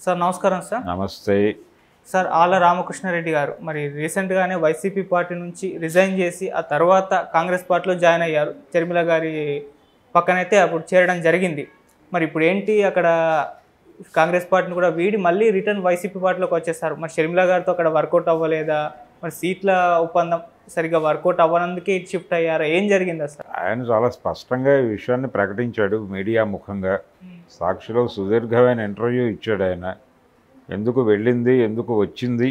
Sir నమస్కారం sir. నమస్తే sir ఆళ్ళ రామకృష్ణారెడ్డి గారు మరి రీసెంట్గానే వైసీపీ పార్టీ నుంచి రిజైన్ చేసి ఆ తర్వాత కాంగ్రెస్ పార్టీలో జాయిన్ అయ్యారు. షర్మిల గారి పక్కనైతే అప్పుడు చేరడం జరిగింది. మరి ఇప్పుడు ఏంటి అక్కడ కాంగ్రెస్ పార్టీని కూడా వీడి మళ్ళీ రిటర్న్ వైసీపీ పార్టీలోకి వచ్చేసారు. మరి షర్మిల గారితో అక్కడ వర్కౌట్ అవ్వలేదా? మరి సీట్ల ఒప్పందం సరిగ్గా వర్కౌట్ అవ్వనందుకే ఇటు షిఫ్ట్ అయ్యారా? ఏం జరిగింది సార్? ఆయన చాలా స్పష్టంగా ఈ విషయాన్ని ప్రకటించాడు మీడియా ముఖంగా. సాక్షిలో సుదీర్ఘమైన ఇంటర్వ్యూ ఇచ్చాడు ఆయన. ఎందుకు వెళ్ళింది, ఎందుకు వచ్చింది,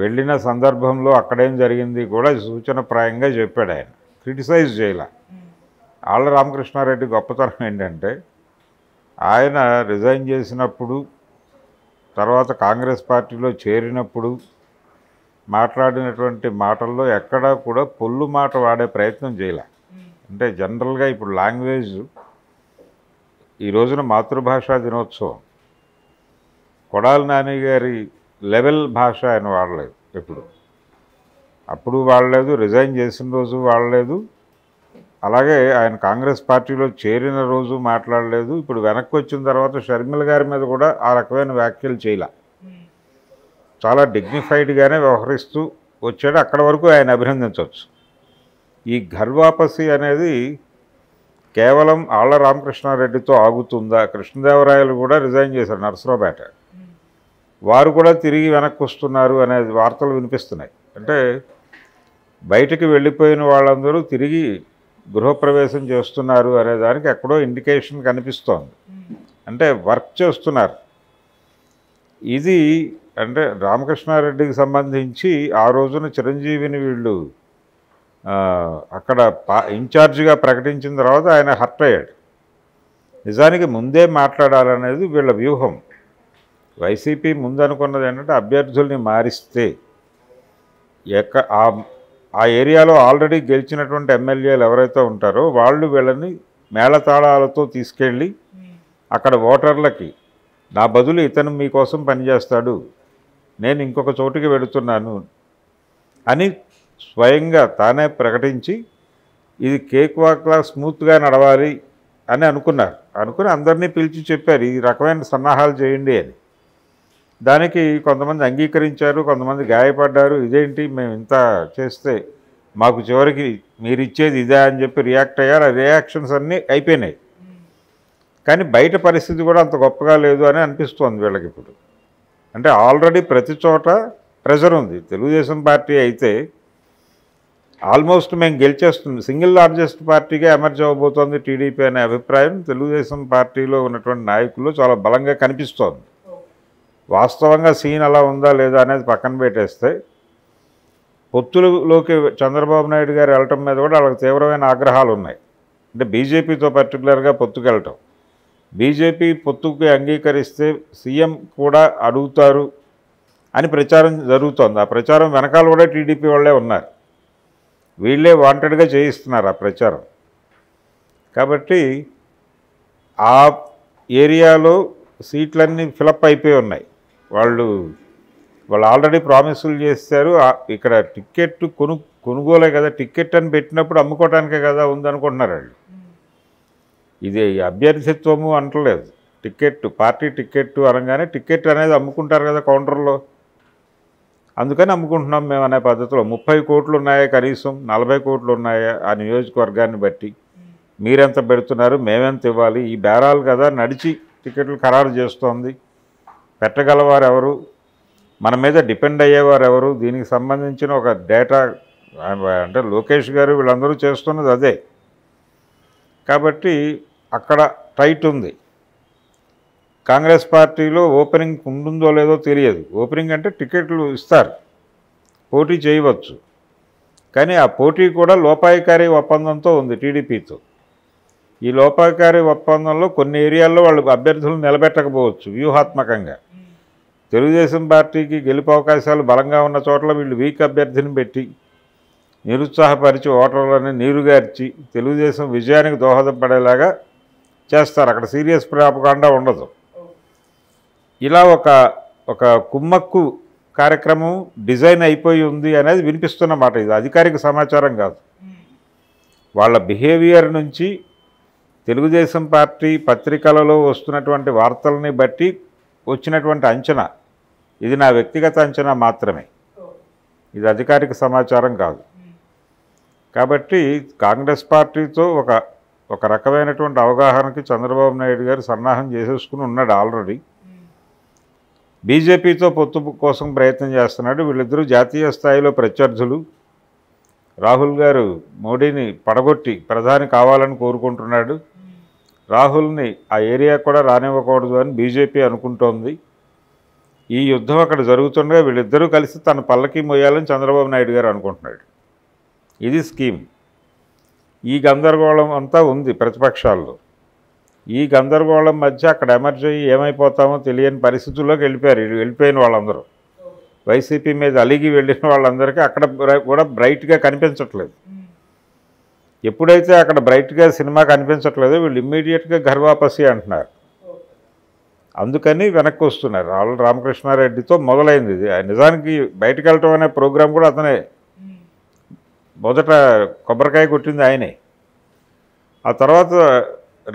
వెళ్ళిన సందర్భంలో అక్కడేం జరిగింది కూడా సూచనప్రాయంగా చెప్పాడు ఆయన. క్రిటిసైజ్ చేయాల. ఆళ్ళ రామకృష్ణారెడ్డి గొప్పతనం ఏంటంటే ఆయన రిజైన్ చేసినప్పుడు, తర్వాత కాంగ్రెస్ పార్టీలో చేరినప్పుడు మాట్లాడినటువంటి మాటల్లో ఎక్కడా కూడా పొల్లు మాట వాడే ప్రయత్నం చేయాల. అంటే జనరల్గా ఇప్పుడు లాంగ్వేజ్ ఈ రోజున మాతృభాషా దినోత్సవం, కొడాలి నాని గారి లెవెల్ భాష ఆయన వాడలేదు. ఎప్పుడు అప్పుడు వాడలేదు, రిజైన్ చేసిన రోజు వాడలేదు, అలాగే ఆయన కాంగ్రెస్ పార్టీలో చేరిన రోజు మాట్లాడలేదు. ఇప్పుడు వెనక్కి వచ్చిన తర్వాత షర్మిల గారి మీద కూడా ఆ రకమైన వ్యాఖ్యలు చేయాల. చాలా డిగ్నిఫైడ్గానే వ్యవహరిస్తూ వచ్చాడు. అక్కడ వరకు ఆయన అభినందించవచ్చు. ఈ ఘర్వాపసి అనేది కేవలం ఆళ్ళ రామకృష్ణారెడ్డితో ఆగుతుందా? కృష్ణదేవరాయలు కూడా రిజైన్ చేశారు నరసరావుపేట. వారు కూడా తిరిగి వెనక్కి వస్తున్నారు అనేది వార్తలు వినిపిస్తున్నాయి. అంటే బయటికి వెళ్ళిపోయిన వాళ్ళందరూ తిరిగి గృహప్రవేశం చేస్తున్నారు అనే దానికి ఎక్కడో ఇండికేషన్ కనిపిస్తోంది. అంటే వర్క్ చేస్తున్నారు. ఇది అంటే రామకృష్ణారెడ్డికి సంబంధించి ఆ రోజున చిరంజీవిని వీళ్ళు అక్కడ ఇన్ఛార్జిగా ప్రకటించిన తర్వాత ఆయన హర్ట్ అయ్యాడు. నిజానికి ముందే మాట్లాడాలనేది వీళ్ళ వ్యూహం. వైసీపీ ముందు అనుకున్నది ఏంటంటే అభ్యర్థుల్ని మారిస్తే ఆ ఏరియాలో ఆల్రెడీ గెలిచినటువంటి ఎమ్మెల్యేలు ఎవరైతే ఉంటారో వాళ్ళు వీళ్ళని మేళతాళాలతో తీసుకెళ్ళి అక్కడ ఓటర్లకి నా బదులు ఇతను మీకోసం పనిచేస్తాడు, నేను ఇంకొక చోటుకి వెళుతున్నాను అని స్వయంగా తానే ప్రకటించి ఇది కేక్ వాక్లా స్మూత్గా నడవాలి అని అనుకుని అందరినీ పిలిచి చెప్పారు ఈ రకమైన సన్నాహాలు చేయండి అని. దానికి కొంతమంది అంగీకరించారు, కొంతమంది గాయపడ్డారు. ఇదేంటి మేము ఇంత చేస్తే మాకు చివరికి మీరు ఇచ్చేది ఇదే అని చెప్పి రియాక్ట్ అయ్యారు. ఆ రియాక్షన్స్ అన్నీ అయిపోయినాయి. కానీ బయట పరిస్థితి కూడా అంత గొప్పగా లేదు అని అనిపిస్తోంది వీళ్ళకి ఇప్పుడు. అంటే ఆల్రెడీ ప్రతి చోట ప్రెజర్ ఉంది. తెలుగుదేశం పార్టీ అయితే ఆల్మోస్ట్ మేము గెలిచేస్తుంది, సింగిల్ లార్జెస్ట్ పార్టీగా ఎమర్జ్ అవ్వబోతోంది టీడీపీ అనే అభిప్రాయం తెలుగుదేశం పార్టీలో ఉన్నటువంటి నాయకుల్లో చాలా బలంగా కనిపిస్తోంది. వాస్తవంగా సీన్ అలా ఉందా లేదా అనేది పక్కన పెట్టేస్తే పొత్తులలోకి చంద్రబాబు నాయుడు గారు వెళ్ళటం మీద కూడా వాళ్ళకి తీవ్రమైన ఆగ్రహాలు ఉన్నాయి. అంటే బీజేపీతో పర్టికులర్గా పొత్తుకెళ్ళటం, బీజేపీ పొత్తుకి అంగీకరిస్తే సీఎం కూడా అడుగుతారు అని ప్రచారం జరుగుతోంది. ఆ ప్రచారం వెనకాల కూడా టీడీపీ వాళ్ళే ఉన్నారు. వీళ్ళే వాంటెడ్గా చేయిస్తున్నారు ఆ ప్రచారం. కాబట్టి ఆ ఏరియాలో సీట్లన్నీ ఫిలప్ అయిపోయి ఉన్నాయి. వాళ్ళు ఆల్రెడీ ప్రామిసులు చేశారు. ఇక్కడ టికెట్ కొనుగోలే కదా, టికెట్ అని పెట్టినప్పుడు అమ్ముకోవటానికే కదా ఉందనుకుంటున్నారు వాళ్ళు. ఇది అభ్యర్థిత్వము అంటలేదు. టికెట్, పార్టీ టికెట్ అనగానే టికెట్ అనేది అమ్ముకుంటారు కదా కౌంటర్లో, అందుకని అమ్ముకుంటున్నాం మేము అనే పద్ధతిలో. 30 కోట్లు ఉన్నాయా, కనీసం 40 కోట్లు ఉన్నాయా ఆ నియోజకవర్గాన్ని బట్టి, మీరెంత పెడుతున్నారు, మేమెంత ఇవ్వాలి, ఈ బేరాలు కదా నడిచి టికెట్లు ఖరారు చేస్తోంది. పెట్టగలవారు ఎవరు, మన మీద డిపెండ్ అయ్యేవారు ఎవరు, దీనికి సంబంధించిన ఒక డేటా అంటే లోకేష్ గారు వీళ్ళందరూ చేస్తున్నది అదే. కాబట్టి అక్కడ టైట్ ఉంది. కాంగ్రెస్ పార్టీలో ఓపెనింగ్ ఉంటుందో లేదో తెలియదు. ఓపెనింగ్ అంటే టికెట్లు ఇస్తారు, పోటీ చేయవచ్చు. కానీ ఆ పోటీ కూడా లోపాయికారి ఒప్పందంతో ఉంది టీడీపీతో. ఈ లోపాయికారి ఒప్పందంలో కొన్ని ఏరియాల్లో వాళ్ళు అభ్యర్థులను నిలబెట్టకపోవచ్చు వ్యూహాత్మకంగా. తెలుగుదేశం పార్టీకి గెలుపు అవకాశాలు బలంగా ఉన్న చోట్ల వీళ్ళు వీక్ అభ్యర్థిని పెట్టి నిరుత్సాహపరిచి ఓటర్లని నీరుగార్చి తెలుగుదేశం విజయానికి దోహదపడేలాగా చేస్తారు. అక్కడ సీరియస్ ప్రాపగాండా ఉండదు. ఇలా ఒక కుమ్మక్కు కార్యక్రమం డిజైన్ అయిపోయి ఉంది అనేది వినిపిస్తున్నమాట. ఇది అధికారిక సమాచారం కాదు. వాళ్ళ బిహేవియర్ నుంచి తెలుగుదేశం పార్టీ పత్రికలలో వస్తున్నటువంటి వార్తల్ని బట్టి వచ్చినటువంటి అంచనా, ఇది నా వ్యక్తిగత అంచనా మాత్రమే, ఇది అధికారిక సమాచారం కాదు. కాబట్టి కాంగ్రెస్ పార్టీతో ఒక రకమైనటువంటి అవగాహనకి చంద్రబాబు నాయుడు గారు సన్నాహం చేసేసుకుని ఉన్నాడు ఆల్రెడీ. బీజేపీతో పొత్తు కోసం ప్రయత్నం చేస్తున్నాడు. వీళ్ళిద్దరూ జాతీయ స్థాయిలో ప్రత్యర్థులు. రాహుల్ గారు మోడీని పడగొట్టి ప్రధాని కావాలని కోరుకుంటున్నాడు. రాహుల్ని ఆ ఏరియా కూడా రానివ్వకూడదు అని బీజేపీ అనుకుంటోంది. ఈ యుద్ధం అక్కడ జరుగుతుండగా వీళ్ళిద్దరూ కలిసి తన పల్లకి మోయాలని చంద్రబాబు నాయుడు గారు అనుకుంటున్నాడు. ఇది స్కీమ్. ఈ గందరగోళం అంతా ఉంది ప్రతిపక్షాల్లో. ఈ గందరగోళం మధ్య అక్కడ ఎమర్జ్ అయ్యి ఏమైపోతామో తెలియని పరిస్థితుల్లోకి వెళ్ళిపోయిన వాళ్ళందరూ, వైసీపీ మీద అలిగి వెళ్ళిన వాళ్ళందరికీ అక్కడ కూడా బ్రైట్గా కనిపించట్లేదు. ఎప్పుడైతే అక్కడ బ్రైట్గా సినిమా కనిపించట్లేదో వీళ్ళు ఇమ్మీడియట్గా ఘర్వాపసి అంటున్నారు. అందుకని వెనక్కి వస్తున్నారు. ఆళ్ళ రామకృష్ణారెడ్డితో మొదలైంది ఇది. నిజానికి బయటకు వెళ్ళటం అనే ప్రోగ్రాం కూడా అతనే మొదట కొబ్బరికాయ కొట్టింది ఆయనే. ఆ తర్వాత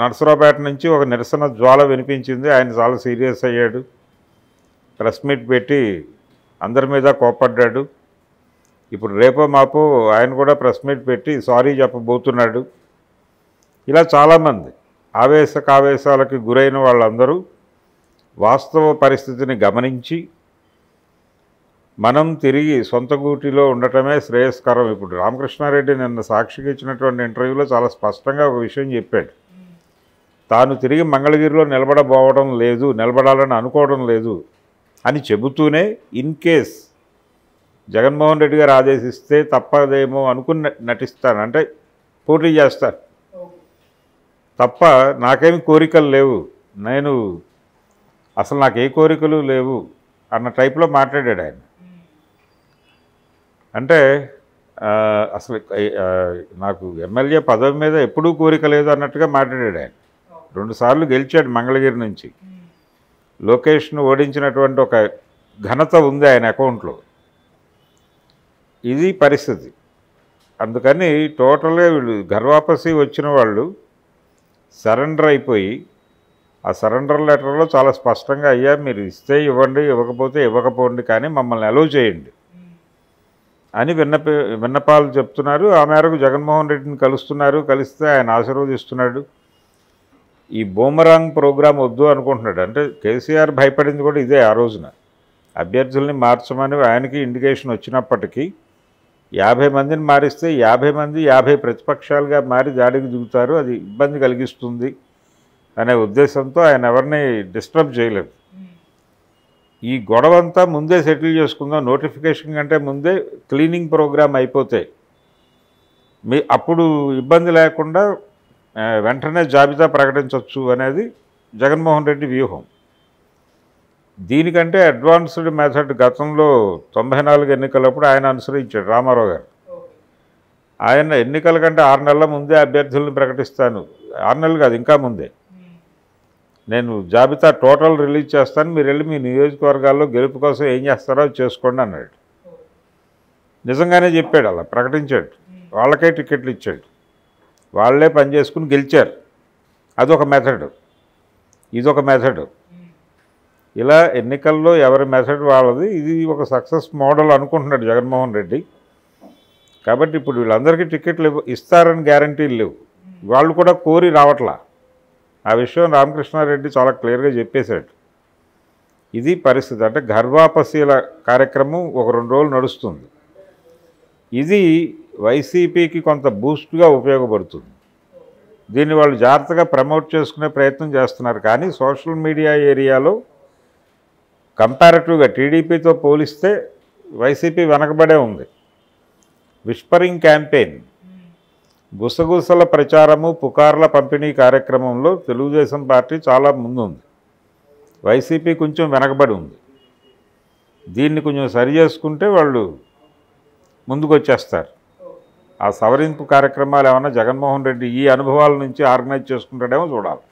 నర్సరావుపేట నుంచి ఒక నిరసన జ్వాల వినిపించింది. ఆయన చాలా సీరియస్ అయ్యాడు. ప్రెస్ మీట్ పెట్టి అందరి మీద కోప్పడ్డాడు. ఇప్పుడు రేపో మాపో ఆయన కూడా ప్రెస్ మీట్ పెట్టి సారీ చెప్పబోతున్నాడు. ఇలా చాలామంది ఆవేశాలకి గురైన వాళ్ళందరూ వాస్తవ పరిస్థితిని గమనించి మనం తిరిగి సొంత గూటిలో ఉండటమే శ్రేయస్కరం. ఇప్పుడు రామకృష్ణారెడ్డి నిన్న సాక్షికి ఇచ్చినటువంటి ఇంటర్వ్యూలో చాలా స్పష్టంగా ఒక విషయం చెప్పాడు. తాను తిరిగి మంగళగిరిలో నిలబడాలని అనుకోవడం లేదు అని చెబుతూనే ఇన్ కేస్ జగన్మోహన్ రెడ్డి గారు ఆదేశిస్తే తప్పదేమో అనుకుని నటిస్తాను, అంటే పోటీ చేస్తాను తప్ప నాకేమి కోరికలు లేవు, అసలు నాకు ఏ కోరికలు లేవు అన్న టైప్లో మాట్లాడాడు ఆయన. అంటే అసలు నాకు ఎమ్మెల్యే పదవి మీద ఎప్పుడూ కోరిక లేదు అన్నట్టుగా మాట్లాడాడు ఆయన. 2 సార్లు గెలిచాడు మంగళగిరి నుంచి. లోకేష్ను ఓడించినటువంటి ఒక ఘనత ఉంది ఆయన అకౌంట్లో. ఇది పరిస్థితి. అందుకని టోటల్గా వీళ్ళు ఘర్వాపసి వచ్చిన వాళ్ళు సరెండర్ అయిపోయి, ఆ సరెండర్ లెటర్లో చాలా స్పష్టంగా అయ్యా మీరు ఇస్తే ఇవ్వండి, ఇవ్వకపోతే ఇవ్వకపోండి, కానీ మమ్మల్ని అలౌ చేయండి అని విన్నపాలు చెప్తున్నారు. ఆ మేరకు జగన్మోహన్ రెడ్డిని కలిస్తే ఆయన ఆశీర్వదిస్తున్నాడు. ఈ బూమరాంగ్ ప్రోగ్రాం వద్దు అనుకుంటున్నాడు. అంటే కేసీఆర్ భయపడింది కూడా ఇదే. ఆ రోజున అభ్యర్థుల్ని మార్చమని ఆయనకి ఇండికేషన్ వచ్చినప్పటికీ 50 మందిని మారిస్తే 50 మంది 50 ప్రతిపక్షాలుగా మారి దాడికి దిగుతారు, అది ఇబ్బంది కలిగిస్తుంది అనే ఉద్దేశంతో ఆయన ఎవరిని డిస్టర్బ్ చేయలేదు. ఈ గొడవంతా ముందే సెటిల్ చేసుకుందాం, నోటిఫికేషన్ కంటే ముందే క్లీనింగ్ ప్రోగ్రామ్ అయిపోతే అప్పుడు ఇబ్బంది లేకుండా వెంటనే జాబితా ప్రకటించవచ్చు అనేది జగన్మోహన్ రెడ్డి వ్యూహం. దీనికంటే అడ్వాన్స్డ్ మెథడ్ గతంలో 94 ఎన్నికలప్పుడు ఆయన అనుసరించాడు రామారావు గారు. ఆయన ఎన్నికల కంటే 6 నెలల ముందే అభ్యర్థులను ప్రకటిస్తాను, 6 నెలలు కాదు ఇంకా ముందే, నేను జాబితా టోటల్ రిలీజ్ చేస్తాను, మీరు వెళ్ళి మీ నియోజకవర్గాల్లో గెలుపు కోసం ఏం చేస్తారో అది చేసుకోండి అన్నాడు. నిజంగానే చెప్పాడు, అలా ప్రకటించాడు. వాళ్ళకే టికెట్లు ఇచ్చాడు, వాళ్ళే పనిచేసుకుని గెలిచారు. అదొక మెథడ్, ఇదొక మెథడ్. ఇలా ఎన్నికల్లో ఎవరి మెథడ్ వాళ్ళది. ఇది ఒక సక్సెస్ మోడల్ అనుకుంటున్నాడు జగన్మోహన్ రెడ్డి. కాబట్టి ఇప్పుడు వీళ్ళందరికీ టికెట్లు ఇస్తారని గ్యారంటీలు లేవు, వాళ్ళు కూడా కోరి రావట్లా. ఆ విషయం రామకృష్ణారెడ్డి చాలా క్లియర్గా చెప్పేశాడు. ఇది పరిస్థితి. అంటే ఘర్వాపసీల కార్యక్రమం ఒక 2 రోజులు నడుస్తుంది. ఇది వైసీపీకి కొంత బూస్ట్గా ఉపయోగపడుతుంది. దీన్ని వాళ్ళు జాగ్రత్తగా ప్రమోట్ చేసుకునే ప్రయత్నం చేస్తున్నారు. కానీ సోషల్ మీడియా ఏరియాలో కంపారిటివ్గా టీడీపీతో పోలిస్తే వైసీపీ వెనకబడే ఉంది. విస్పరింగ్ క్యాంపెయిన్, గుసగుసల ప్రచారము, పుకార్ల పంపిణీ కార్యక్రమంలో తెలుగుదేశం పార్టీ చాలా ముందుంది, వైసీపీ కొంచెం వెనకబడి ఉంది. దీన్ని కొంచెం సరి చేసుకుంటే వాళ్ళు ముందుకు వచ్చేస్తారు. ఆ సవరింపు కార్యక్రమాలు ఏమన్నా జగన్మోహన్ రెడ్డి ఈ అనుభవాల నుంచి ఆర్గనైజ్ చేసుకుంటాడేమో చూడాలి.